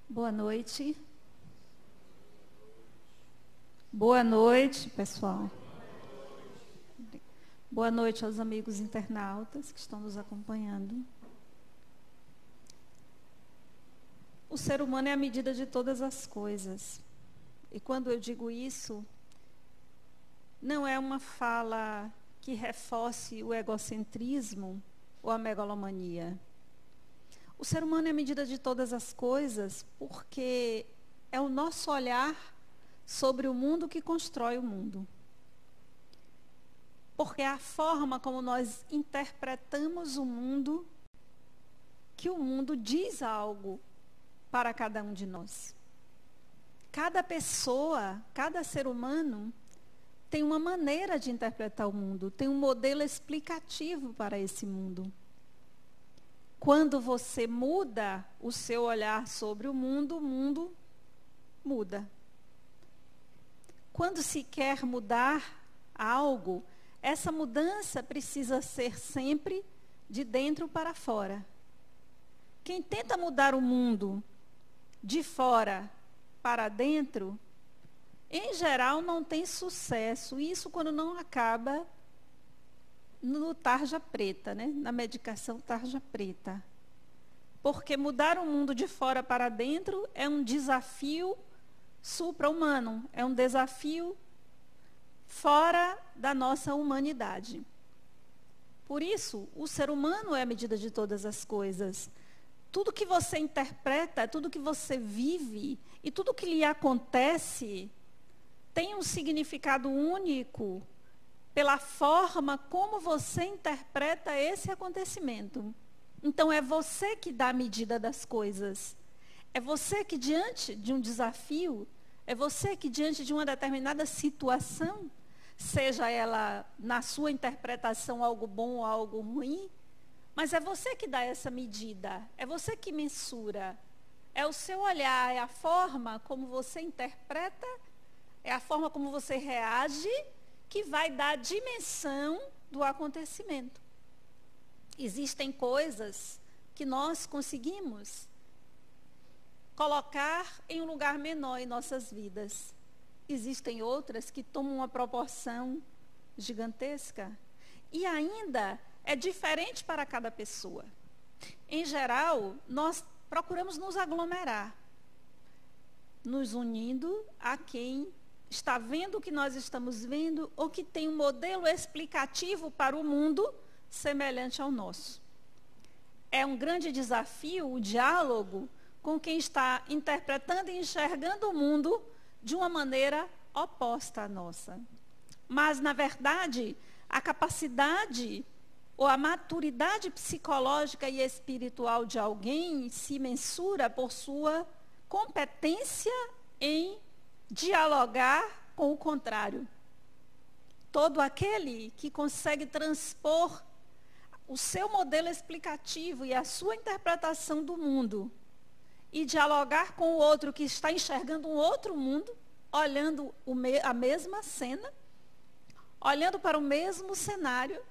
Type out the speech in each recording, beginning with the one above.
Boa noite. Boa noite, pessoal. Boa noite aos amigos internautas que estão nos acompanhando. O ser humano é a medida de todas as coisas. E quando eu digo isso, não é uma fala que reforce o egocentrismo ou a megalomania. O ser humano é a medida de todas as coisas porque é o nosso olhar sobre o mundo que constrói o mundo. Porque é a forma como nós interpretamos o mundo que o mundo diz algo para cada um de nós. Cada pessoa, cada ser humano tem uma maneira de interpretar o mundo, tem um modelo explicativo para esse mundo. Quando você muda o seu olhar sobre o mundo muda. Quando se quer mudar algo, essa mudança precisa ser sempre de dentro para fora. Quem tenta mudar o mundo de fora para dentro, em geral não tem sucesso. Isso quando não acaba no tarja preta, né? Na medicação tarja preta. Porque mudar o mundo de fora para dentro é um desafio supra-humano, é um desafio fora da nossa humanidade. Por isso, o ser humano é a medida de todas as coisas. Tudo que você interpreta, tudo que você vive e tudo que lhe acontece tem um significado único pela forma como você interpreta esse acontecimento. Então, é você que dá a medida das coisas. É você que, diante de um desafio, é você que, diante de uma determinada situação, seja ela, na sua interpretação, algo bom ou algo ruim, mas é você que dá essa medida, é você que mensura. É o seu olhar, é a forma como você interpreta, é a forma como você reage, que vai dar a dimensão do acontecimento. Existem coisas que nós conseguimos colocar em um lugar menor em nossas vidas. Existem outras que tomam uma proporção gigantesca. E ainda é diferente para cada pessoa. Em geral, nós procuramos nos aglomerar, nos unindo a quem está vendo o que nós estamos vendo ou que tem um modelo explicativo para o mundo semelhante ao nosso. É um grande desafio o diálogo com quem está interpretando e enxergando o mundo de uma maneira oposta à nossa. Mas, na verdade, a capacidade ou a maturidade psicológica e espiritual de alguém se mensura por sua competência em dialogar com o contrário. Todo aquele que consegue transpor o seu modelo explicativo e a sua interpretação do mundo e dialogar com o outro que está enxergando um outro mundo, olhando a mesma cena, olhando para o mesmo cenário,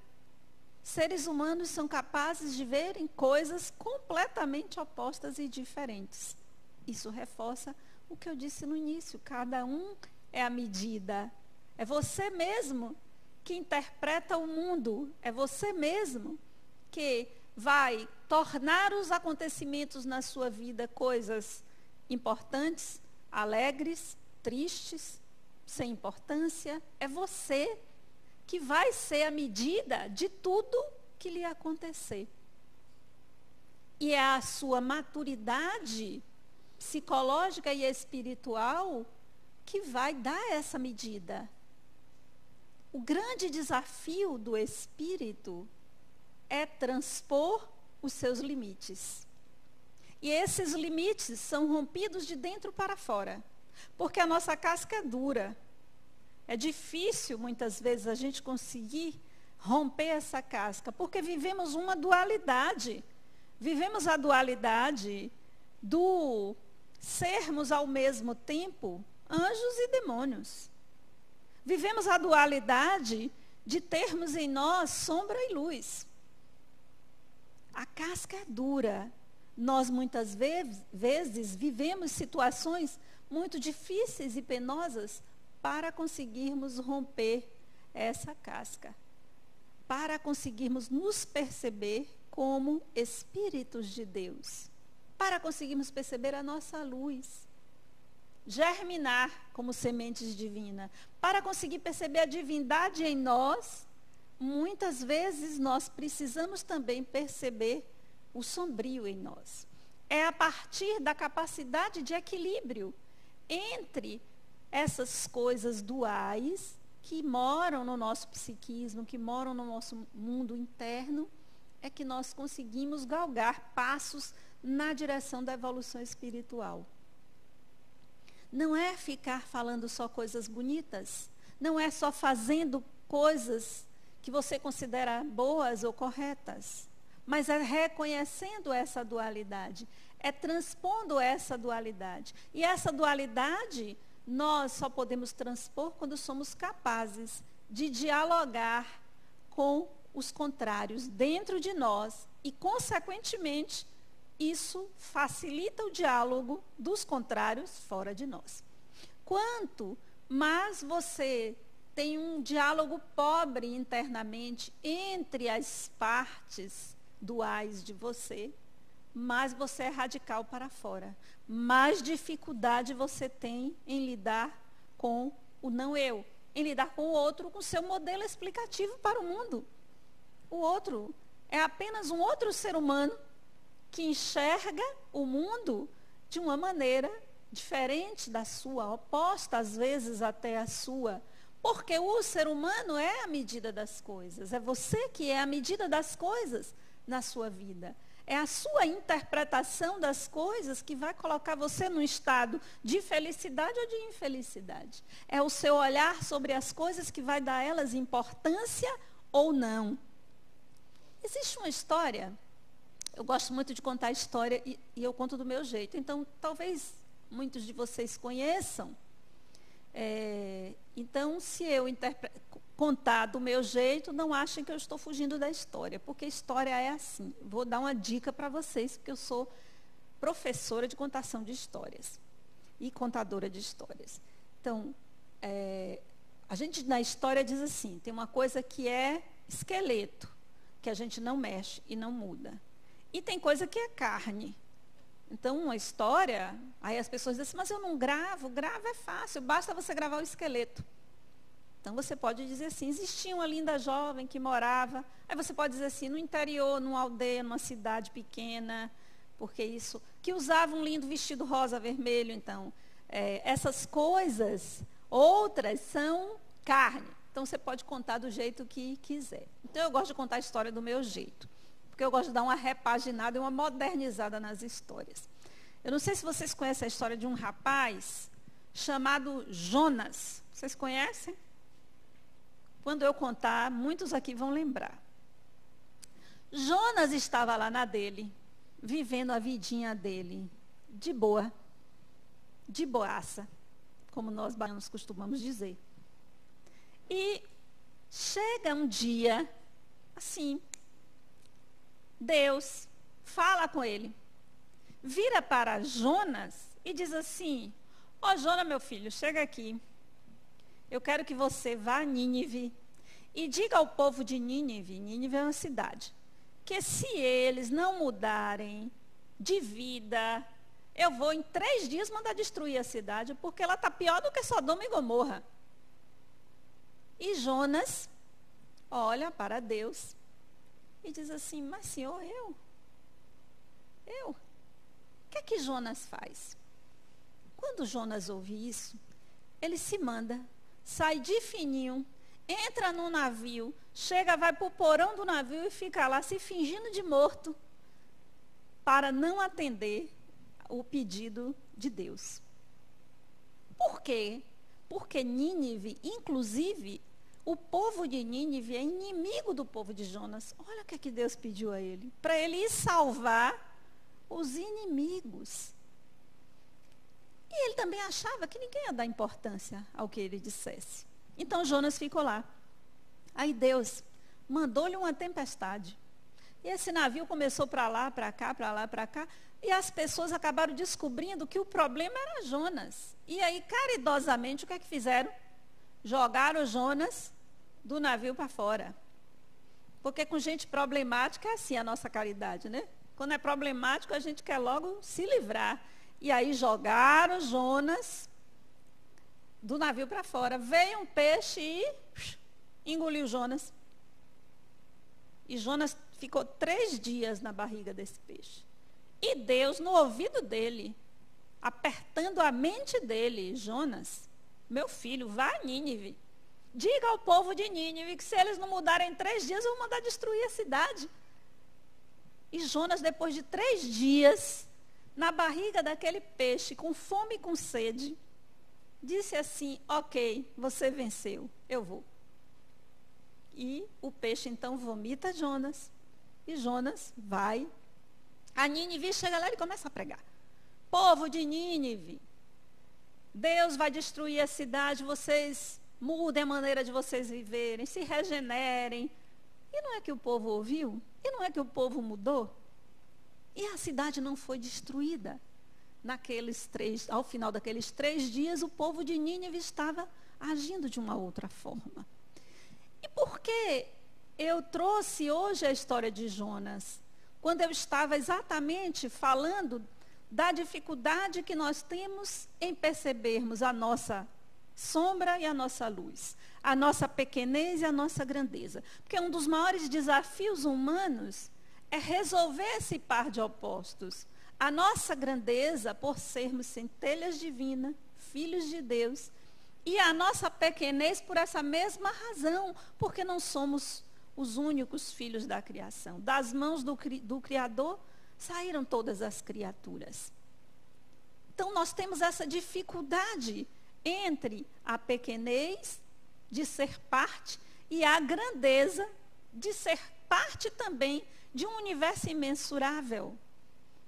seres humanos são capazes de verem coisas completamente opostas e diferentes. Isso reforça o que eu disse no início, cada um é a medida. É você mesmo que interpreta o mundo, é você mesmo que vai tornar os acontecimentos na sua vida coisas importantes, alegres, tristes, sem importância. É você que vai ser a medida de tudo que lhe acontecer. E é a sua maturidade psicológica e espiritual que vai dar essa medida. O grande desafio do espírito é transpor os seus limites. E esses limites são rompidos de dentro para fora, porque a nossa casca é dura. É difícil, muitas vezes, a gente conseguir romper essa casca, porque vivemos uma dualidade. Vivemos a dualidade do sermos ao mesmo tempo anjos e demônios. Vivemos a dualidade de termos em nós sombra e luz. A casca é dura, Nós muitas vezes vivemos situações muito difíceis e penosas para conseguirmos romper essa casca, para conseguirmos nos perceber como espíritos de Deus, para conseguirmos perceber a nossa luz, germinar como sementes divinas, para conseguir perceber a divindade em nós. Muitas vezes nós precisamos também perceber o sombrio em nós. É a partir da capacidade de equilíbrio entre essas coisas duais que moram no nosso psiquismo, que moram no nosso mundo interno, é que nós conseguimos galgar passos na direção da evolução espiritual. Não é ficar falando só coisas bonitas, não é só fazendo coisas que você considera boas ou corretas, mas é reconhecendo essa dualidade, é transpondo essa dualidade. E essa dualidade nós só podemos transpor quando somos capazes de dialogar com os contrários dentro de nós e, consequentemente, isso facilita o diálogo dos contrários fora de nós. Quanto mais você tem um diálogo pobre internamente entre as partes duais de você, mais você é radical para fora. Mais dificuldade você tem em lidar com o não eu, em lidar com o outro, com o seu modelo explicativo para o mundo. O outro é apenas um outro ser humano que enxerga o mundo de uma maneira diferente da sua, oposta às vezes até à sua. Porque o ser humano é a medida das coisas. É você que é a medida das coisas na sua vida. É a sua interpretação das coisas que vai colocar você num estado de felicidade ou de infelicidade. É o seu olhar sobre as coisas que vai dar a elas importância ou não. Existe uma história, eu gosto muito de contar história e eu conto do meu jeito. Então, talvez muitos de vocês conheçam. Então, se eu contar do meu jeito, não achem que eu estou fugindo da história, porque história é assim. Vou dar uma dica para vocês, porque eu sou professora de contação de histórias e contadora de histórias. Então, a gente na história diz assim, tem uma coisa que é esqueleto, que a gente não mexe e não muda. E tem coisa que é carne. Então, uma história, aí as pessoas dizem assim, mas eu não gravo, grava é fácil, basta você gravar o esqueleto. Então, você pode dizer assim, existia uma linda jovem que morava, aí você pode dizer assim, no interior, numa aldeia, numa cidade pequena, porque isso, que usava um lindo vestido rosa vermelho, então, essas coisas, outras são carne. Então, você pode contar do jeito que quiser. Então, eu gosto de contar a história do meu jeito, porque eu gosto de dar uma repaginada e uma modernizada nas histórias. Eu não sei se vocês conhecem a história de um rapaz chamado Jonas. Vocês conhecem? Quando eu contar, muitos aqui vão lembrar. Jonas estava lá na dele, vivendo a vidinha dele, de boa, de boaça, como nós baianos costumamos dizer. E chega um dia, assim, Deus fala com ele, vira para Jonas e diz assim, Jonas, meu filho, chega aqui. Eu quero que você vá a Nínive e diga ao povo de Nínive, Nínive é uma cidade, que se eles não mudarem de vida, eu vou em 3 dias mandar destruir a cidade, porque ela está pior do que Sodoma e Gomorra. E Jonas olha para Deus e diz assim, mas Senhor, eu? O que é que Jonas faz? Quando Jonas ouve isso, ele se manda, sai de fininho, entra no navio, chega, vai para o porão do navio e fica lá se fingindo de morto para não atender o pedido de Deus. Por quê? Porque Nínive, inclusive, o povo de Nínive é inimigo do povo de Jonas. Olha o que é que Deus pediu a ele. Para ele ir salvar os inimigos. E ele também achava que ninguém ia dar importância ao que ele dissesse. Então Jonas ficou lá. Aí Deus mandou-lhe uma tempestade. E esse navio começou para lá, para cá, para lá, para cá. E as pessoas acabaram descobrindo que o problema era Jonas. E aí, caridosamente, o que é que fizeram? Jogaram Jonas do navio para fora. Porque com gente problemática é assim a nossa caridade, né? Quando é problemático, a gente quer logo se livrar. E aí jogaram Jonas do navio para fora. Veio um peixe e engoliu Jonas. E Jonas ficou 3 dias na barriga desse peixe. E Deus, no ouvido dele, apertando a mente dele, Jonas, meu filho, vá a Nínive. Diga ao povo de Nínive que se eles não mudarem em 3 dias, eu vou mandar destruir a cidade. E Jonas, depois de 3 dias, na barriga daquele peixe, com fome e com sede, disse assim, ok, você venceu, eu vou. E o peixe então vomita Jonas. E Jonas vai. A Nínive chega lá e começa a pregar. Povo de Nínive, Deus vai destruir a cidade, vocês mudem a maneira de vocês viverem, se regenerem. E não é que o povo ouviu? E não é que o povo mudou? E a cidade não foi destruída. Ao final daqueles 3 dias, o povo de Nínive estava agindo de uma outra forma. E por que eu trouxe hoje a história de Jonas? Quando eu estava exatamente falando da dificuldade que nós temos em percebermos a nossa sombra e a nossa luz, a nossa pequenez e a nossa grandeza. Porque um dos maiores desafios humanos é resolver esse par de opostos. A nossa grandeza, por sermos centelhas divinas, filhos de Deus, e a nossa pequenez por essa mesma razão, porque não somos os únicos filhos da criação. Das mãos do Criador saíram todas as criaturas. Então, nós temos essa dificuldade entre a pequenez de ser parte e a grandeza de ser parte também de um universo imensurável.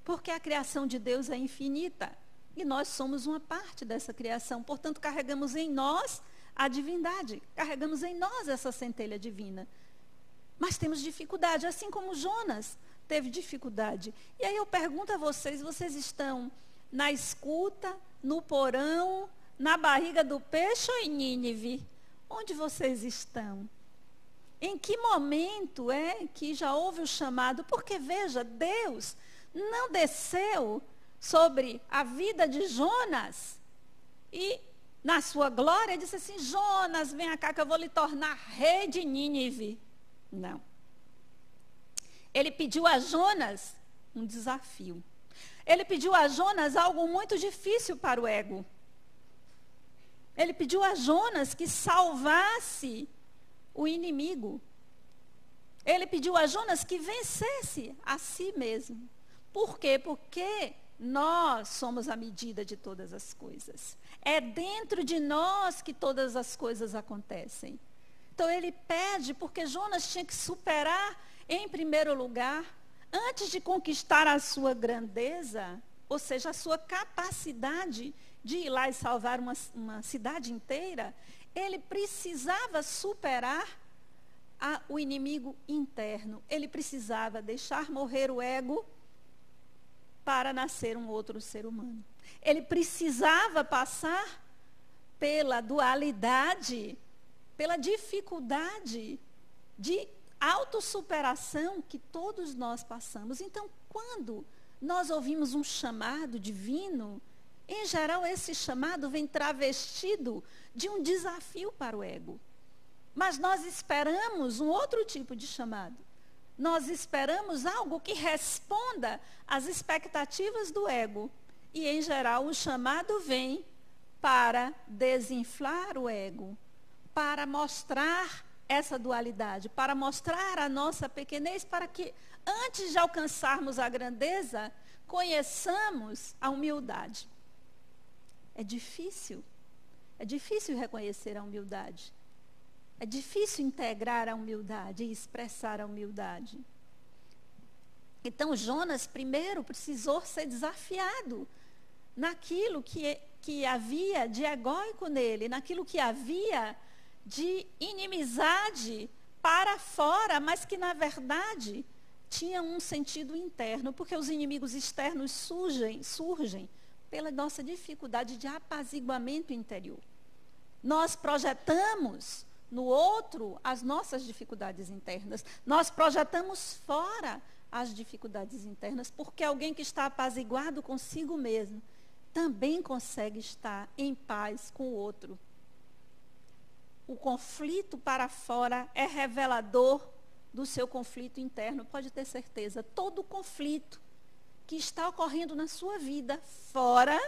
Porque a criação de Deus é infinita e nós somos uma parte dessa criação. Portanto, carregamos em nós a divindade, carregamos em nós essa centelha divina. Mas temos dificuldade, assim como Jonas teve dificuldade. E aí eu pergunto a vocês, vocês estão na escuta, no porão, na barriga do peixe ou em Nínive? Onde vocês estão? Em que momento é que já houve o chamado? Porque, veja, Deus não desceu sobre a vida de Jonas e, na sua glória, disse assim, Jonas, vem cá que eu vou lhe tornar rei de Nínive. Não. Ele pediu a Jonas um desafio. Ele pediu a Jonas algo muito difícil para o ego. Ele pediu a Jonas que salvasse o inimigo. Ele pediu a Jonas que vencesse a si mesmo. Por quê? Porque nós somos a medida de todas as coisas. É dentro de nós que todas as coisas acontecem. Então ele pede, porque Jonas tinha que superar, em primeiro lugar, antes de conquistar a sua grandeza, ou seja, a sua capacidade de ir lá e salvar uma cidade inteira, ele precisava superar o inimigo interno. Ele precisava deixar morrer o ego para nascer um outro ser humano. Ele precisava passar pela dualidade, pela dificuldade de autossuperação que todos nós passamos. Então, quando nós ouvimos um chamado divino, em geral esse chamado vem travestido de um desafio para o ego. Mas nós esperamos um outro tipo de chamado. Nós esperamos algo que responda às expectativas do ego. E, em geral, o chamado vem para desinflar o ego, para mostrar essa dualidade, para mostrar a nossa pequenez, para que, antes de alcançarmos a grandeza, conheçamos a humildade. É difícil reconhecer a humildade. É difícil integrar a humildade e expressar a humildade. Então, Jonas, primeiro, precisou ser desafiado naquilo que havia de egóico nele, naquilo que havia de inimizade para fora, mas que, na verdade, tinha um sentido interno, porque os inimigos externos surgem pela nossa dificuldade de apaziguamento interior. Nós projetamos no outro as nossas dificuldades internas. Nós projetamos fora as dificuldades internas, porque alguém que está apaziguado consigo mesmo também consegue estar em paz com o outro. O conflito para fora é revelador do seu conflito interno, pode ter certeza. Todo conflito que está ocorrendo na sua vida fora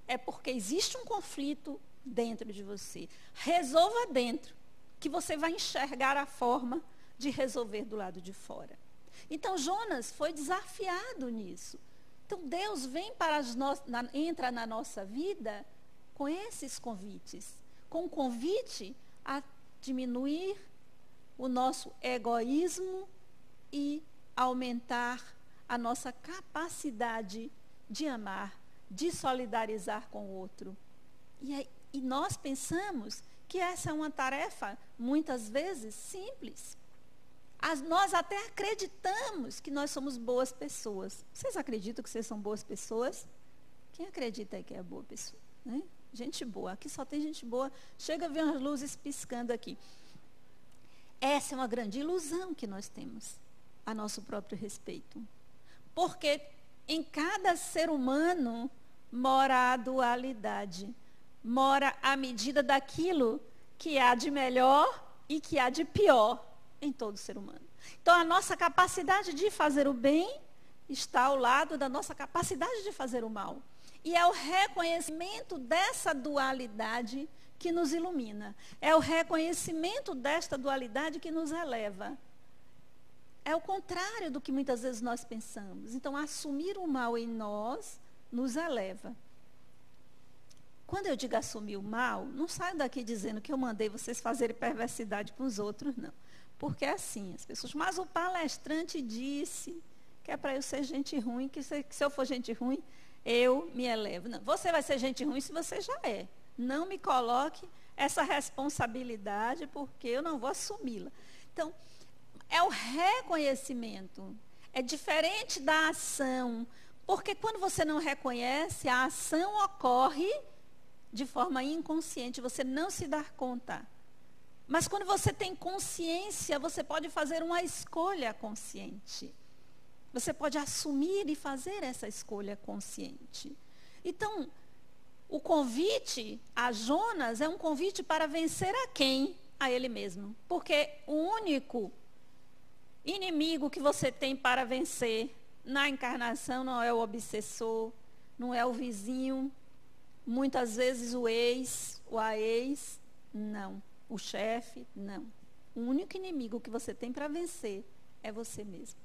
é porque existe um conflito dentro de você. Resolva dentro, que você vai enxergar a forma de resolver do lado de fora. Então Jonas foi desafiado nisso. Então Deus vem entra na nossa vida com esses convites, com o convite a diminuir o nosso egoísmo e aumentar a nossa capacidade de amar, de solidarizar com o outro. E nós pensamos que essa é uma tarefa, muitas vezes, simples. Nós até acreditamos que nós somos boas pessoas. Vocês acreditam que vocês são boas pessoas? Quem acredita aí que é boa pessoa? Né? Gente boa. Aqui só tem gente boa. Chega a ver umas luzes piscando aqui. Essa é uma grande ilusão que nós temos a nosso próprio respeito. Porque em cada ser humano mora a dualidade. Mora a medida daquilo que há de melhor e que há de pior em todo ser humano. Então, a nossa capacidade de fazer o bem está ao lado da nossa capacidade de fazer o mal. E é o reconhecimento dessa dualidade que nos ilumina. É o reconhecimento desta dualidade que nos eleva. É o contrário do que muitas vezes nós pensamos. Então, assumir o mal em nós nos eleva. Quando eu digo assumir o mal, não saio daqui dizendo que eu mandei vocês fazerem perversidade com os outros, não. Porque é assim, as pessoas, mas o palestrante disse que é para eu ser gente ruim, que se eu for gente ruim, eu me elevo. Não, você vai ser gente ruim se você já é. Não me coloque essa responsabilidade, porque eu não vou assumi-la. Então, é o reconhecimento. É diferente da ação. Porque quando você não reconhece, a ação ocorre de forma inconsciente, você não se dá conta. Mas quando você tem consciência, você pode fazer uma escolha consciente. Você pode assumir e fazer essa escolha consciente. Então, o convite a Jonas é um convite para vencer a quem? A ele mesmo. Porque o único inimigo que você tem para vencer na encarnação não é o obsessor, não é o vizinho, muitas vezes o ex, ou a ex, não. O chefe, não. O único inimigo que você tem para vencer é você mesmo.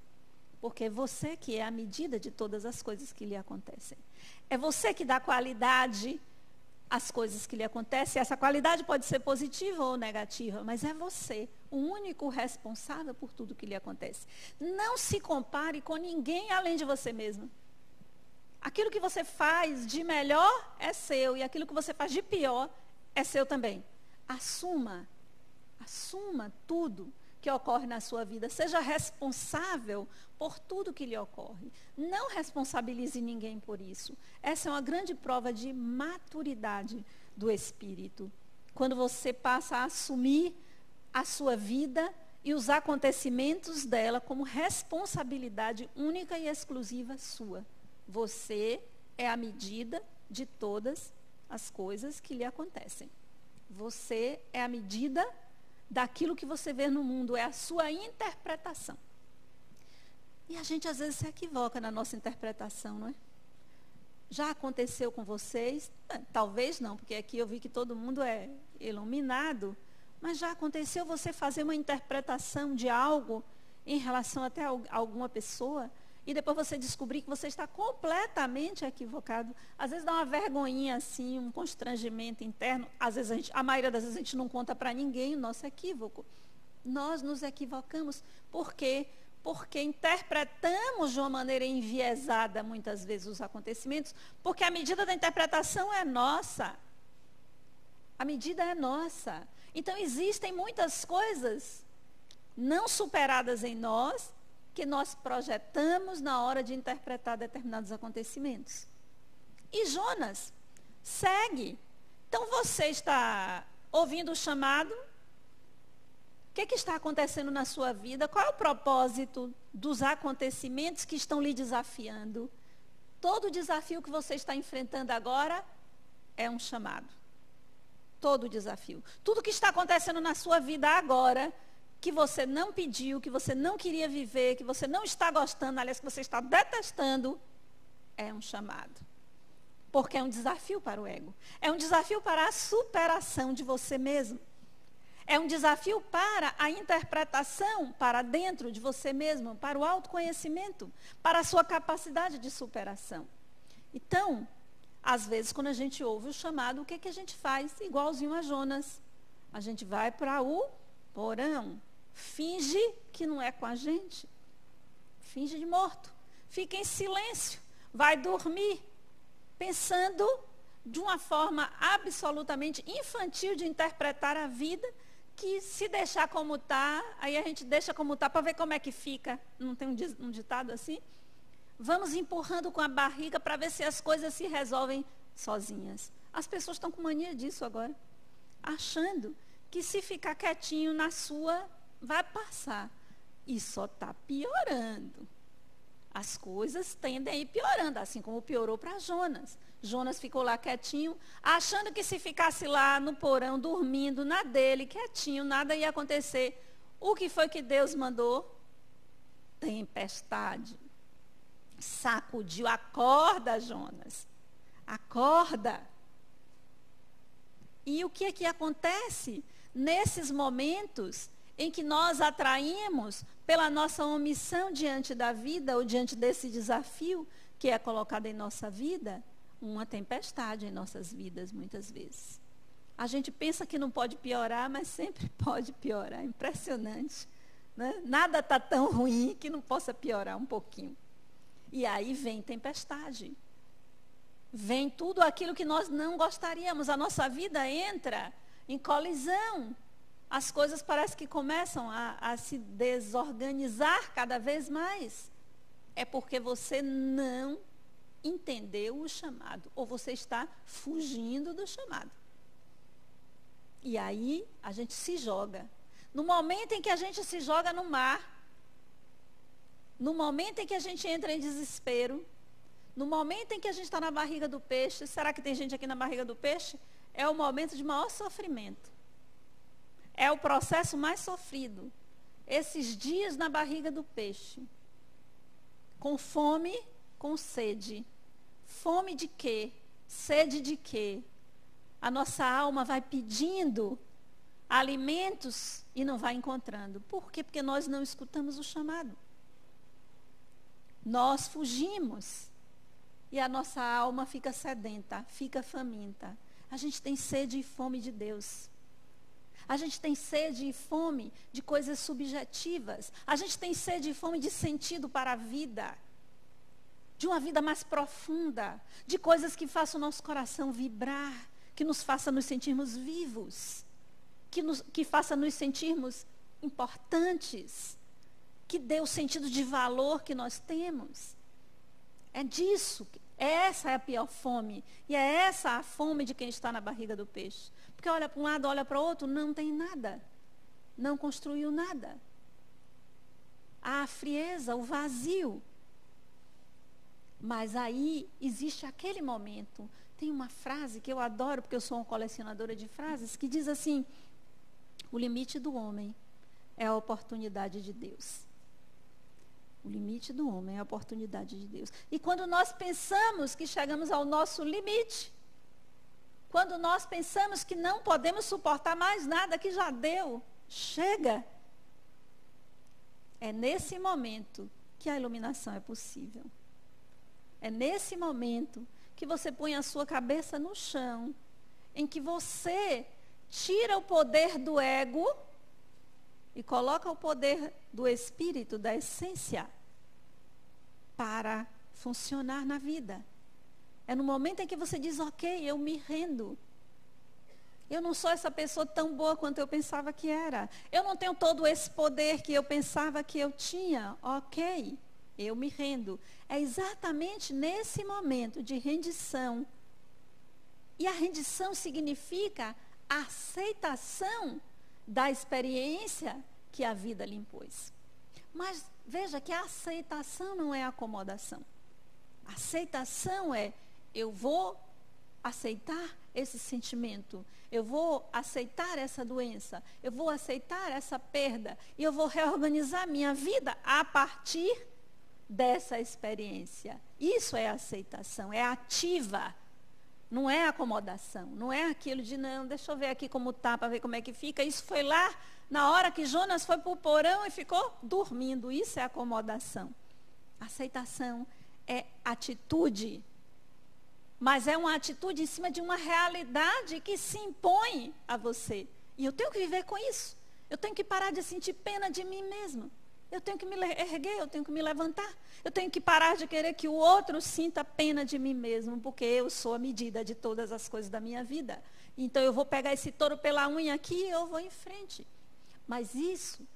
Porque é você que é a medida de todas as coisas que lhe acontecem. É você que dá qualidade às coisas que lhe acontecem. Essa qualidade pode ser positiva ou negativa, mas é você, o único responsável por tudo que lhe acontece. Não se compare com ninguém além de você mesmo. Aquilo que você faz de melhor é seu, e aquilo que você faz de pior é seu também. Assuma tudo que ocorre na sua vida. Seja responsável por tudo que lhe ocorre. Não responsabilize ninguém por isso. Essa é uma grande prova de maturidade do espírito. Quando você passa a assumir a sua vida e os acontecimentos dela como responsabilidade única e exclusiva sua. Você é a medida de todas as coisas que lhe acontecem. Você é a medida daquilo que você vê no mundo, é a sua interpretação. E a gente às vezes se equivoca na nossa interpretação, não é? Já aconteceu com vocês? Talvez não, porque aqui eu vi que todo mundo é iluminado, mas já aconteceu você fazer uma interpretação de algo em relação até a alguma pessoa, e depois você descobrir que você está completamente equivocado. Às vezes dá uma vergonhinha assim, um constrangimento interno. Às vezes a maioria das vezes a gente não conta para ninguém o nosso equívoco. Nós nos equivocamos. Por quê? Porque interpretamos de uma maneira enviesada muitas vezes os acontecimentos, porque a medida da interpretação é nossa. A medida é nossa. Então existem muitas coisas não superadas em nós, que nós projetamos na hora de interpretar determinados acontecimentos. E Jonas segue. Então você está ouvindo o chamado? O que está acontecendo na sua vida? Qual é o propósito dos acontecimentos que estão lhe desafiando? Todo desafio que você está enfrentando agora é um chamado. Todo desafio. Tudo que está acontecendo na sua vida agora, que você não pediu, que você não queria viver, que você não está gostando, aliás, que você está detestando, é um chamado. Porque é um desafio para o ego. É um desafio para a superação de você mesmo. É um desafio para a interpretação para dentro de você mesmo, para o autoconhecimento, para a sua capacidade de superação. Então, às vezes, quando a gente ouve o chamado, o que é que a gente faz? Igualzinho a Jonas. A gente vai para o porão. Finge que não é com a gente. Finge de morto. Fica em silêncio. Vai dormir. Pensando de uma forma absolutamente infantil de interpretar a vida, que se deixar como está, aí a gente deixa como está para ver como é que fica. Não tem um ditado assim? Vamos empurrando com a barriga para ver se as coisas se resolvem sozinhas. As pessoas estão com mania disso agora. Achando que se ficar quietinho na sua, vai passar. E só está piorando. As coisas tendem a ir piorando, assim como piorou para Jonas. Jonas ficou lá quietinho, achando que se ficasse lá no porão, dormindo, na dele, quietinho, nada ia acontecer. O que foi que Deus mandou? Tempestade. Sacudiu. Acorda, Jonas. Acorda. E o que é que acontece nesses momentos em que nós atraímos, pela nossa omissão diante da vida, ou diante desse desafio que é colocado em nossa vida, uma tempestade em nossas vidas, muitas vezes. A gente pensa que não pode piorar, mas sempre pode piorar. Impressionante. Né? Nada está tão ruim que não possa piorar um pouquinho. E aí vem tempestade. Vem tudo aquilo que nós não gostaríamos. A nossa vida entra em colisão. As coisas parecem que começam a se desorganizar cada vez mais. É porque você não entendeu o chamado. Ou você está fugindo do chamado. E aí a gente se joga. No momento em que a gente se joga no mar, no momento em que a gente entra em desespero, no momento em que a gente está na barriga do peixe, será que tem gente aqui na barriga do peixe? É o momento de maior sofrimento. É o processo mais sofrido. Esses dias na barriga do peixe. Com fome, com sede. Fome de quê? Sede de quê? A nossa alma vai pedindo alimentos e não vai encontrando. Por quê? Porque nós não escutamos o chamado. Nós fugimos. E a nossa alma fica sedenta, fica faminta. A gente tem sede e fome de Deus. A gente tem sede e fome de coisas subjetivas. A gente tem sede e fome de sentido para a vida. De uma vida mais profunda. De coisas que façam o nosso coração vibrar. Que nos façam nos sentirmos vivos. Que faça nos sentirmos importantes. Que dê o sentido de valor que nós temos. É disso. Essa é a pior fome. E é essa a fome de quem está na barriga do peixe. Porque olha para um lado, olha para o outro, não tem nada. Não construiu nada. Há a frieza, o vazio. Mas aí existe aquele momento. Tem uma frase que eu adoro, porque eu sou uma colecionadora de frases, que diz assim: o limite do homem é a oportunidade de Deus. O limite do homem é a oportunidade de Deus. E quando nós pensamos que chegamos ao nosso limite, quando nós pensamos que não podemos suportar mais nada, que já deu, chega. É nesse momento que a iluminação é possível. É nesse momento que você põe a sua cabeça no chão, em que você tira o poder do ego e coloca o poder do espírito, da essência, para funcionar na vida. É no momento em que você diz, ok, eu me rendo. Eu não sou essa pessoa tão boa quanto eu pensava que era. Eu não tenho todo esse poder que eu pensava que eu tinha. Ok, eu me rendo. É exatamente nesse momento de rendição. E a rendição significa a aceitação da experiência que a vida lhe impôs. Mas veja que a aceitação não é acomodação. A aceitação é, eu vou aceitar esse sentimento, eu vou aceitar essa doença, eu vou aceitar essa perda, e eu vou reorganizar minha vida a partir dessa experiência. Isso é aceitação, é ativa, não é acomodação, não é aquilo de, não, deixa eu ver aqui como está, para ver como é que fica. Isso foi lá na hora que Jonas foi para o porão e ficou dormindo. Isso é acomodação. Aceitação é atitude, mas é uma atitude em cima de uma realidade que se impõe a você. E eu tenho que viver com isso. Eu tenho que parar de sentir pena de mim mesma. Eu tenho que me erguer, eu tenho que me levantar. Eu tenho que parar de querer que o outro sinta pena de mim mesmo, porque eu sou a medida de todas as coisas da minha vida. Então eu vou pegar esse touro pela unha aqui e eu vou em frente. Mas isso,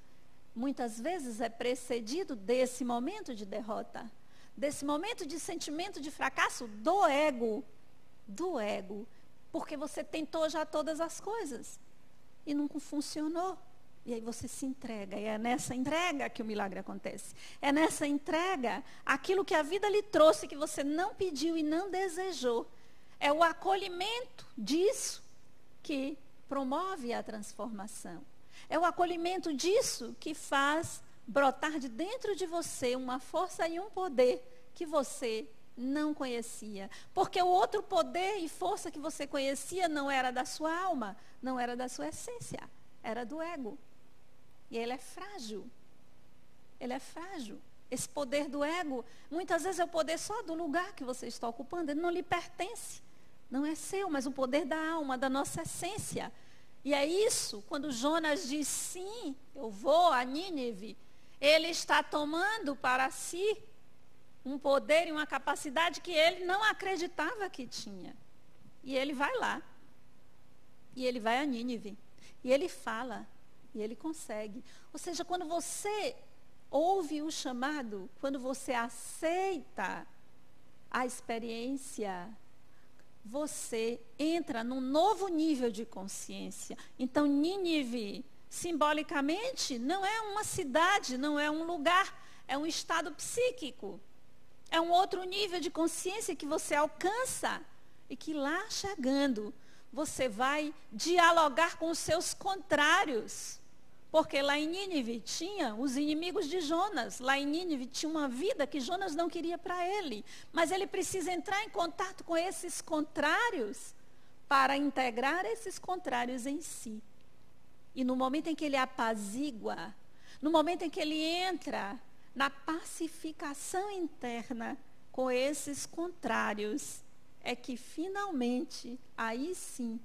muitas vezes, é precedido desse momento de derrota, desse momento de sentimento de fracasso do ego, porque você tentou já todas as coisas e não funcionou. E aí você se entrega, e é nessa entrega que o milagre acontece. É nessa entrega, aquilo que a vida lhe trouxe, que você não pediu e não desejou, é o acolhimento disso que promove a transformação. É o acolhimento disso que faz brotar de dentro de você uma força e um poder que você não conhecia. Porque o outro poder e força que você conhecia não era da sua alma, não era da sua essência, era do ego. E ele é frágil. Ele é frágil. Esse poder do ego, muitas vezes é o poder só do lugar que você está ocupando. Ele não lhe pertence. Não é seu, mas o poder da alma, da nossa essência. E é isso, quando Jonas diz, sim, eu vou a Nínive, ele está tomando para si um poder e uma capacidade que ele não acreditava que tinha. E ele vai lá. E ele vai a Nínive. E ele fala. E ele consegue. Ou seja, quando você ouve o chamado, quando você aceita a experiência, você entra num novo nível de consciência. Então, Nínive, simbolicamente, não é uma cidade, não é um lugar, é um estado psíquico. É um outro nível de consciência que você alcança e que lá chegando, você vai dialogar com os seus contrários. Porque lá em Nínive tinha os inimigos de Jonas. Lá em Nínive tinha uma vida que Jonas não queria para ele. Mas ele precisa entrar em contato com esses contrários para integrar esses contrários em si. E no momento em que ele apazigua, no momento em que ele entra na pacificação interna com esses contrários, é que finalmente, aí sim,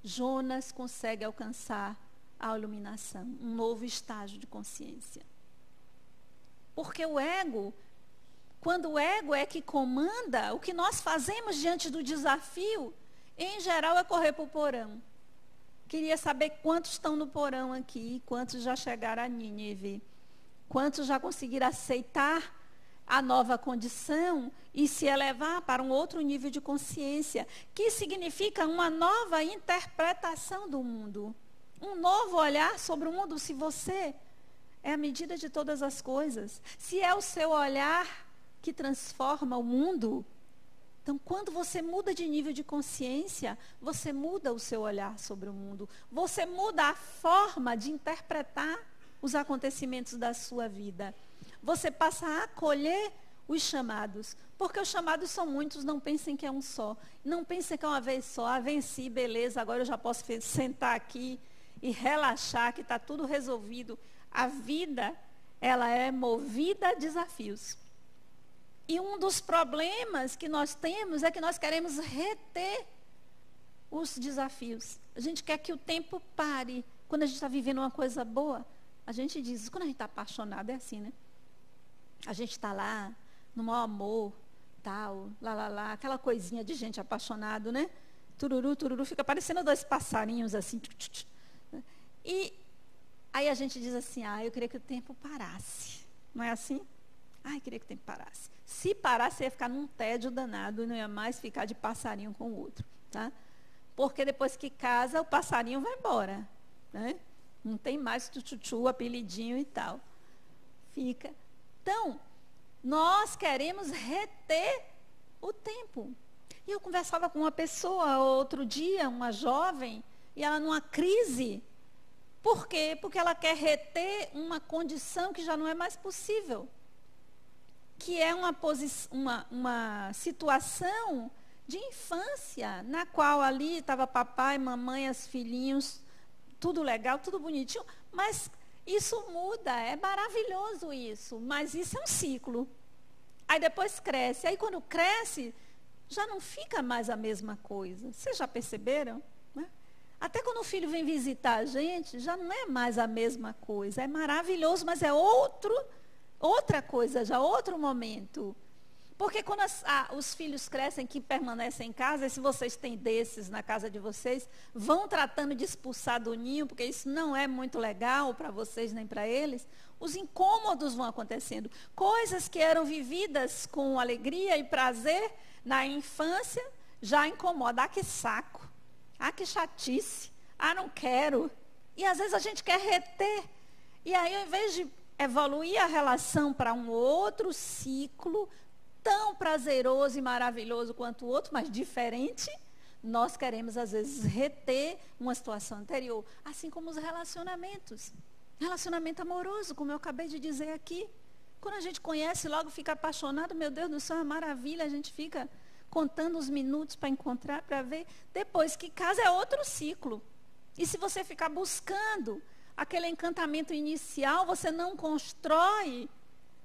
Jonas consegue alcançar a iluminação, um novo estágio de consciência. Porque o ego, quando o ego é que comanda, o que nós fazemos diante do desafio, em geral, é correr para o porão. Queria saber quantos estão no porão aqui, quantos já chegaram a Nínive, quantos já conseguiram aceitar a nova condição e se elevar para um outro nível de consciência, que significa uma nova interpretação do mundo. Um novo olhar sobre o mundo. Se você é a medida de todas as coisas, se é o seu olhar que transforma o mundo, então quando você muda de nível de consciência, você muda o seu olhar sobre o mundo. Você muda a forma de interpretar os acontecimentos da sua vida. Você passa a acolher os chamados. Porque os chamados são muitos, não pensem que é um só. Não pensem que é uma vez só. Ah, venci, beleza, agora eu já posso sentar aqui e relaxar, que está tudo resolvido. A vida, ela é movida a desafios. E um dos problemas que nós temos é que nós queremos reter os desafios. A gente quer que o tempo pare. Quando a gente está vivendo uma coisa boa, a gente diz, quando a gente está apaixonado, é assim, né? A gente está lá, no maior amor, tal, lá, aquela coisinha de gente apaixonado, né? tururu, tururu, fica parecendo dois passarinhos assim. E aí a gente diz assim, eu queria que o tempo parasse. Não é assim? Eu queria que o tempo parasse. Se parasse, ia ficar num tédio danado e não ia mais ficar de passarinho com o outro. Tá? Porque depois que casa, o passarinho vai embora. Né? Não tem mais tchutchu, apelidinho e tal. Fica. Então, nós queremos reter o tempo. E eu conversava com uma pessoa outro dia, uma jovem, e ela numa crise. Por quê? Porque ela quer reter uma condição que já não é mais possível. Que é uma situação de infância, na qual ali estava papai, mamãe, os filhinhos, tudo legal, tudo bonitinho, mas isso muda, é maravilhoso isso, mas isso é um ciclo. Aí depois cresce, aí quando cresce, já não fica mais a mesma coisa. Vocês já perceberam? Né? Até quando o filho vem visitar a gente, já não é mais a mesma coisa. É maravilhoso, mas é outra coisa, já outro momento. Porque quando os filhos crescem que permanecem em casa, e se vocês têm desses na casa de vocês, vão tratando de expulsar do ninho, porque isso não é muito legal para vocês nem para eles, os incômodos vão acontecendo. Coisas que eram vividas com alegria e prazer na infância, já incomoda. Que saco. Que chatice. Não quero. E às vezes a gente quer reter. E aí, ao invés de evoluir a relação para um outro ciclo, tão prazeroso e maravilhoso quanto o outro, mas diferente, nós queremos, às vezes, reter uma situação anterior. Assim como os relacionamentos. Relacionamento amoroso, como eu acabei de dizer aqui. Quando a gente conhece, logo fica apaixonado, meu Deus do céu, é uma maravilha, a gente fica contando os minutos para encontrar, para ver. Depois que casa é outro ciclo. E se você ficar buscando aquele encantamento inicial, você não constrói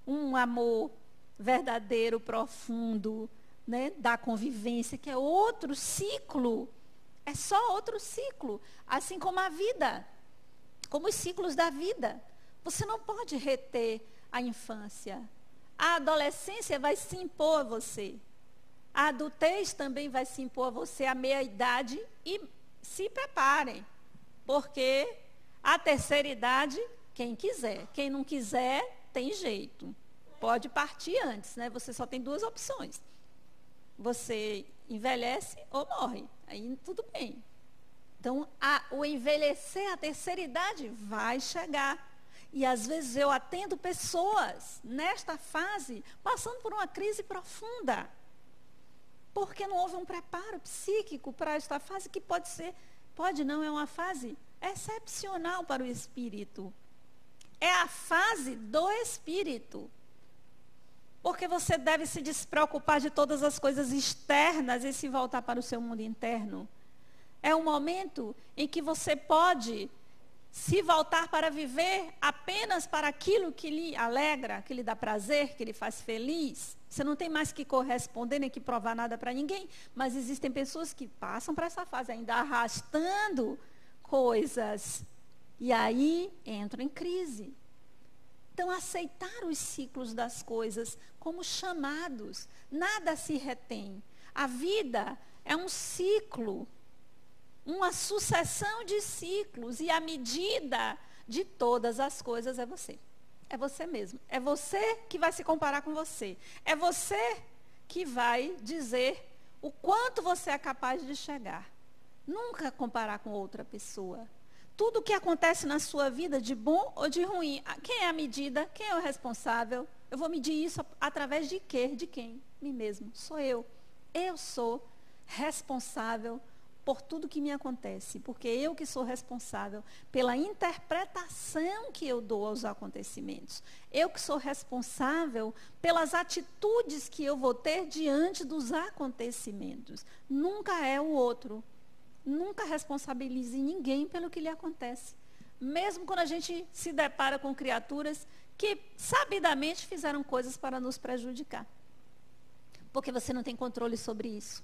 um amor verdadeiro, profundo, né, da convivência, que é outro ciclo. É só outro ciclo. Assim como a vida, como os ciclos da vida. Você não pode reter a infância. A adolescência vai se impor a você. A adultez também vai se impor a você, a meia-idade, e se preparem, porque a terceira idade, quem quiser. Quem não quiser, tem jeito. Pode partir antes, né? Você só tem duas opções. Você envelhece ou morre. Aí tudo bem. Então, o envelhecer, a terceira idade, vai chegar. E às vezes eu atendo pessoas nesta fase, passando por uma crise profunda. Porque não houve um preparo psíquico para esta fase, que pode não, é uma fase excepcional para o espírito. É a fase do espírito. Porque você deve se despreocupar de todas as coisas externas e se voltar para o seu mundo interno. É um momento em que você pode se voltar para viver apenas para aquilo que lhe alegra, que lhe dá prazer, que lhe faz feliz. Você não tem mais que corresponder nem que provar nada para ninguém. Mas existem pessoas que passam para essa fase ainda arrastando coisas. E aí entram em crise. Então, aceitar os ciclos das coisas como chamados. Nada se retém. A vida é um ciclo, uma sucessão de ciclos. E a medida de todas as coisas é você. É você mesmo. É você que vai se comparar com você. É você que vai dizer o quanto você é capaz de chegar. Nunca comparar com outra pessoa. Tudo o que acontece na sua vida, de bom ou de ruim, quem é a medida? Quem é o responsável? Eu vou medir isso através de quê? De quem? Mim mesmo. Sou eu. Eu sou responsável por tudo que me acontece, porque eu que sou responsável pela interpretação que eu dou aos acontecimentos. Eu que sou responsável pelas atitudes que eu vou ter diante dos acontecimentos. Nunca é o outro. Nunca responsabilize ninguém pelo que lhe acontece. Mesmo quando a gente se depara com criaturas que sabidamente fizeram coisas para nos prejudicar. Porque você não tem controle sobre isso.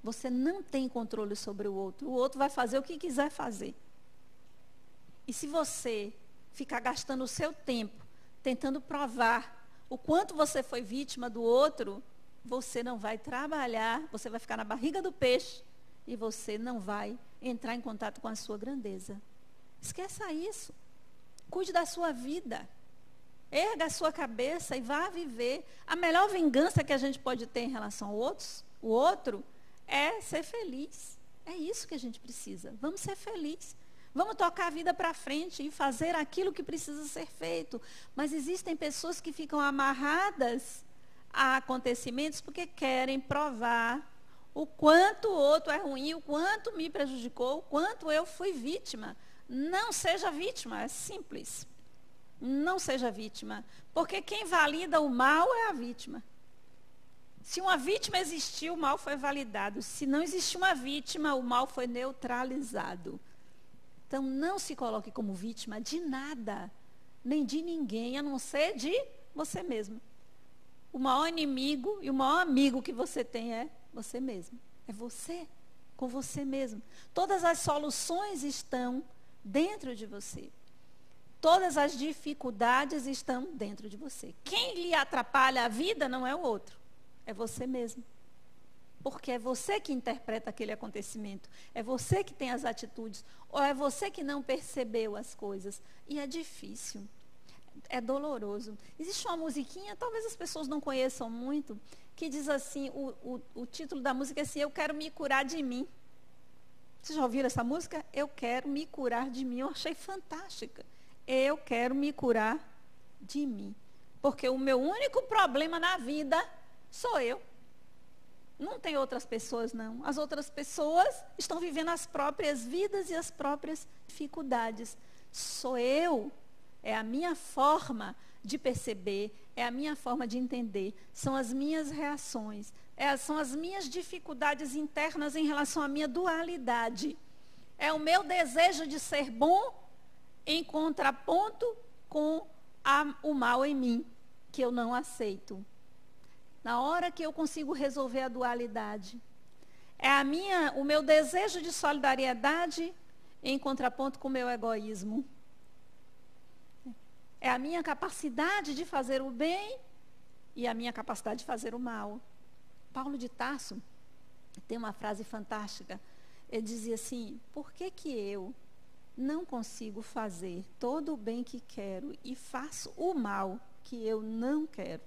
Você não tem controle sobre o outro. O outro vai fazer o que quiser fazer. E se você ficar gastando o seu tempo tentando provar o quanto você foi vítima do outro, você não vai trabalhar, você vai ficar na barriga do peixe e você não vai entrar em contato com a sua grandeza. Esqueça isso. Cuide da sua vida. Erga a sua cabeça e vá viver. A melhor vingança que a gente pode ter em relação ao outro é ser feliz. É isso que a gente precisa. Vamos ser felizes. Vamos tocar a vida para frente e fazer aquilo que precisa ser feito. Mas existem pessoas que ficam amarradas a acontecimentos porque querem provar o quanto o outro é ruim, o quanto me prejudicou, o quanto eu fui vítima. Não seja vítima, é simples. Não seja vítima. Porque quem valida o mal é a vítima. Se uma vítima existiu, o mal foi validado. Se não existiu uma vítima, o mal foi neutralizado. Então, não se coloque como vítima de nada, nem de ninguém, a não ser de você mesmo. O maior inimigo e o maior amigo que você tem é você mesmo. É você, com você mesmo. Todas as soluções estão dentro de você. Todas as dificuldades estão dentro de você. Quem lhe atrapalha a vida não é o outro, é você mesmo. Porque é você que interpreta aquele acontecimento. É você que tem as atitudes. Ou é você que não percebeu as coisas. E é difícil. É doloroso. Existe uma musiquinha, talvez as pessoas não conheçam muito, que diz assim, o título da música é assim, eu quero me curar de mim. Vocês já ouviram essa música? Eu quero me curar de mim. Eu achei fantástica. Eu quero me curar de mim. Porque o meu único problema na vida sou eu. Não tem outras pessoas, não. As outras pessoas estão vivendo as próprias vidas e as próprias dificuldades. Sou eu. É a minha forma de perceber, é a minha forma de entender. São as minhas reações. São as minhas dificuldades internas em relação à minha dualidade. É o meu desejo de ser bom em contraponto com o mal em mim, que eu não aceito. Na hora que eu consigo resolver a dualidade, o meu desejo de solidariedade em contraponto com o meu egoísmo. É a minha capacidade de fazer o bem e a minha capacidade de fazer o mal. Paulo de Tarso tem uma frase fantástica. Ele dizia assim, por que eu não consigo fazer todo o bem que quero e faço o mal que eu não quero?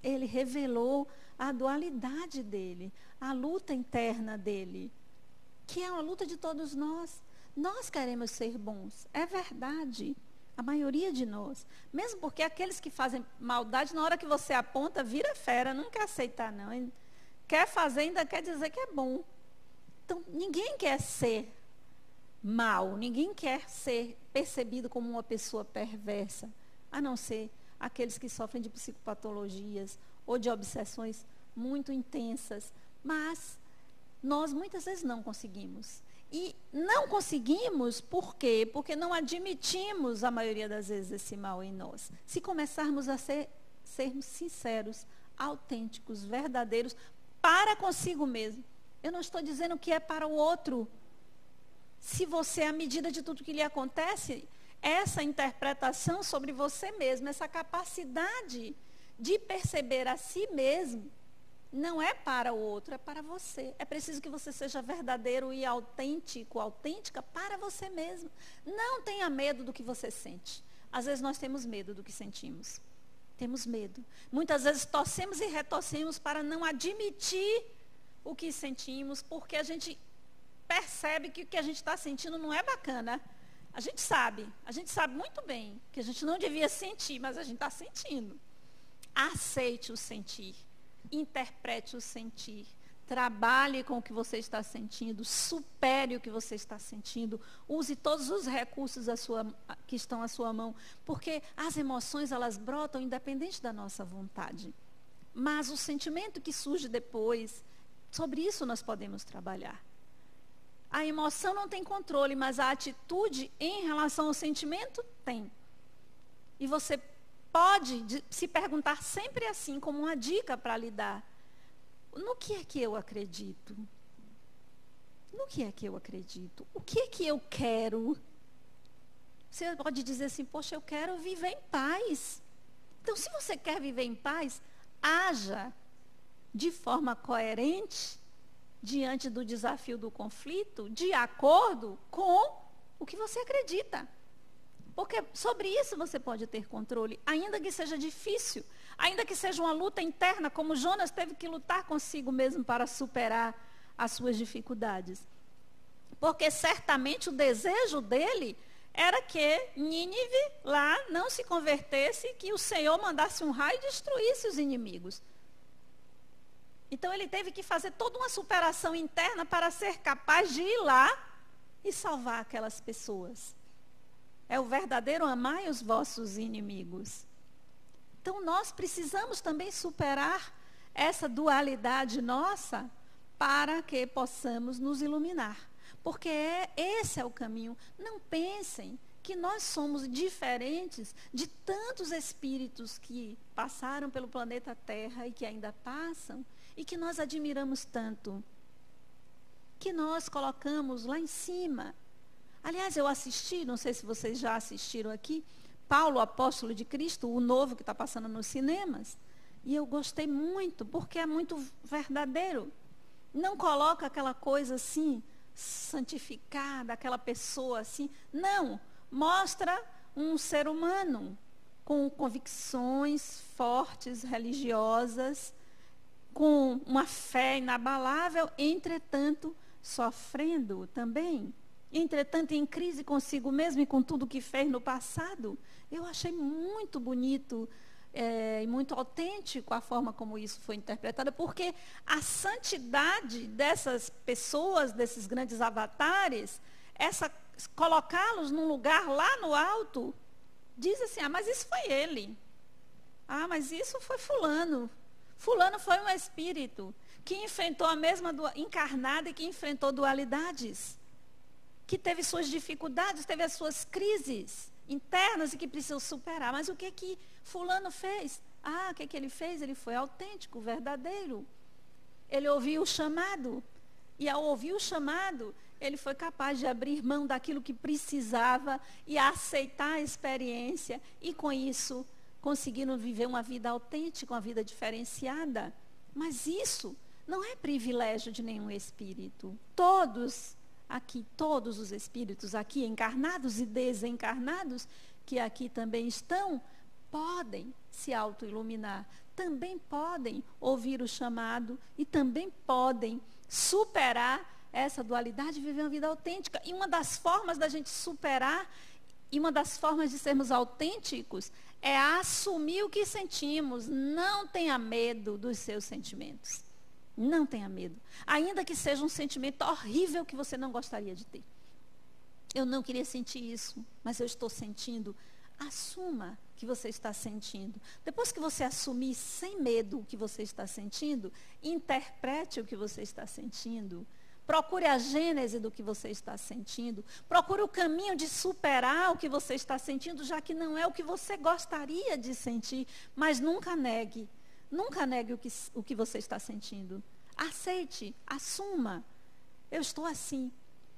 Ele revelou a dualidade dele, a luta interna dele, que é uma luta de todos nós. Nós queremos ser bons, é verdade, a maioria de nós. Mesmo porque aqueles que fazem maldade, na hora que você aponta, vira fera, não quer aceitar não. Ele quer fazer, ainda quer dizer que é bom. Então, ninguém quer ser mal, ninguém quer ser percebido como uma pessoa perversa, a não ser aqueles que sofrem de psicopatologias ou de obsessões muito intensas. Mas nós muitas vezes não conseguimos. E não conseguimos por quê? Porque não admitimos, a maioria das vezes, esse mal em nós. Se começarmos a sermos sinceros, autênticos, verdadeiros, para consigo mesmo. Eu não estou dizendo que é para o outro. Se você, à medida de tudo que lhe acontece, essa interpretação sobre você mesmo, essa capacidade de perceber a si mesmo, não é para o outro, é para você. É preciso que você seja verdadeiro e autêntico, autêntica para você mesmo. Não tenha medo do que você sente. Às vezes nós temos medo do que sentimos. Temos medo. Muitas vezes torcemos e retorcemos para não admitir o que sentimos, porque a gente percebe que o que a gente está sentindo não é bacana. A gente sabe muito bem que a gente não devia sentir, mas a gente está sentindo. Aceite o sentir, interprete o sentir, trabalhe com o que você está sentindo, supere o que você está sentindo, use todos os recursos que estão à sua mão, porque as emoções, elas brotam independente da nossa vontade. Mas o sentimento que surge depois, sobre isso nós podemos trabalhar. A emoção não tem controle, mas a atitude em relação ao sentimento tem. E você pode se perguntar sempre assim, como uma dica para lidar. No que é que eu acredito? No que é que eu acredito? O que é que eu quero? Você pode dizer assim, poxa, eu quero viver em paz. Então, se você quer viver em paz, haja de forma coerente, diante do desafio do conflito de acordo com o que você acredita. Porque sobre isso você pode ter controle, ainda que seja difícil, ainda que seja uma luta interna, como Jonas teve que lutar consigo mesmo para superar as suas dificuldades. Porque certamente o desejo dele era que Nínive lá não se convertesse, que o Senhor mandasse um raio e destruísse os inimigos. Então ele teve que fazer toda uma superação interna para ser capaz de ir lá e salvar aquelas pessoas. É o verdadeiro amai os vossos inimigos. Então nós precisamos também superar essa dualidade nossa para que possamos nos iluminar. Porque esse é o caminho. Não pensem que nós somos diferentes de tantos espíritos que passaram pelo planeta Terra e que ainda passam e que nós admiramos tanto. Que nós colocamos lá em cima. Aliás, eu assisti, não sei se vocês já assistiram aqui, Paulo, apóstolo de Cristo, o novo que está passando nos cinemas. E eu gostei muito, porque é muito verdadeiro. Não coloca aquela coisa assim, santificada, aquela pessoa assim. Não, mostra um ser humano com convicções fortes, religiosas, com uma fé inabalável, entretanto, sofrendo também. Entretanto, em crise consigo mesmo e com tudo que fez no passado. Eu achei muito bonito e muito autêntico a forma como isso foi interpretado, porque a santidade dessas pessoas, desses grandes avatares, colocá-los num lugar lá no alto, diz assim, mas isso foi ele. Mas isso foi fulano. Fulano foi um espírito que enfrentou a mesma encarnada e que enfrentou dualidades, que teve suas dificuldades, teve as suas crises internas e que precisou superar. Mas o que fulano fez? O que ele fez? Ele foi autêntico, verdadeiro. Ele ouviu o chamado. E ao ouvir o chamado, ele foi capaz de abrir mão daquilo que precisava e aceitar a experiência. E com isso, conseguiram viver uma vida autêntica, uma vida diferenciada. Mas isso não é privilégio de nenhum espírito. Todos os espíritos aqui, encarnados e desencarnados, que aqui também estão, podem se auto-iluminar, também podem ouvir o chamado e também podem superar essa dualidade e viver uma vida autêntica. E uma das formas da gente superar, e uma das formas de sermos autênticos, é assumir o que sentimos. Não tenha medo dos seus sentimentos. Não tenha medo. Ainda que seja um sentimento horrível que você não gostaria de ter. Eu não queria sentir isso, mas eu estou sentindo. Assuma que você está sentindo. Depois que você assumir sem medo o que você está sentindo, interprete o que você está sentindo. Procure a gênese do que você está sentindo. Procure o caminho de superar o que você está sentindo, já que não é o que você gostaria de sentir. Mas nunca negue. Nunca negue o que você está sentindo. Aceite, assuma. Eu estou assim.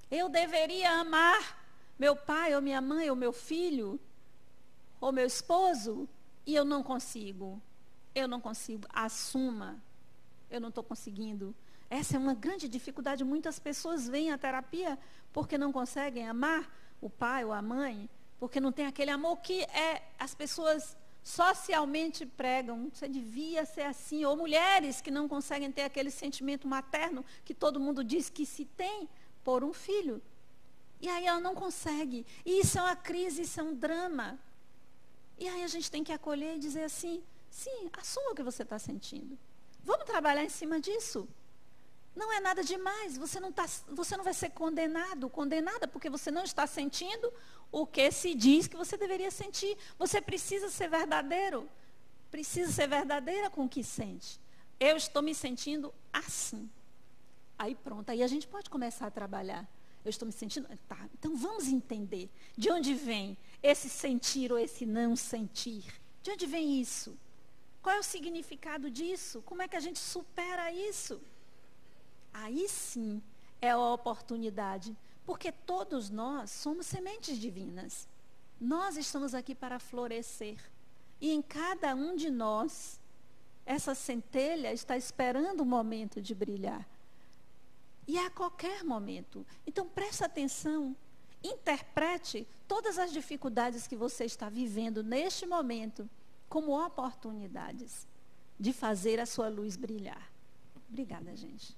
Eu deveria amar meu pai, ou minha mãe, ou meu filho, ou meu esposo, e eu não consigo. Eu não consigo. Assuma. Eu não estou conseguindo. Essa é uma grande dificuldade. Muitas pessoas vêm à terapia porque não conseguem amar o pai ou a mãe, porque não tem aquele amor que as pessoas socialmente pregam. Você devia ser assim. Ou mulheres que não conseguem ter aquele sentimento materno que todo mundo diz que se tem por um filho. E aí ela não consegue. E isso é uma crise, isso é um drama. E aí a gente tem que acolher e dizer assim, sim, assuma o que você está sentindo. Vamos trabalhar em cima disso. Não é nada demais. Você não vai ser condenada, porque você não está sentindo o que se diz que você deveria sentir. Você precisa ser verdadeiro. Precisa ser verdadeira com o que sente. Eu estou me sentindo assim. Aí pronto, aí a gente pode começar a trabalhar. Eu estou me sentindo... Tá, então vamos entender de onde vem esse sentir ou esse não sentir. De onde vem isso? Qual é o significado disso? Como é que a gente supera isso? Aí sim é a oportunidade, porque todos nós somos sementes divinas. Nós estamos aqui para florescer. E em cada um de nós, essa centelha está esperando o momento de brilhar. E a qualquer momento. Então, preste atenção. Interprete todas as dificuldades que você está vivendo neste momento como oportunidades de fazer a sua luz brilhar. Obrigada, gente.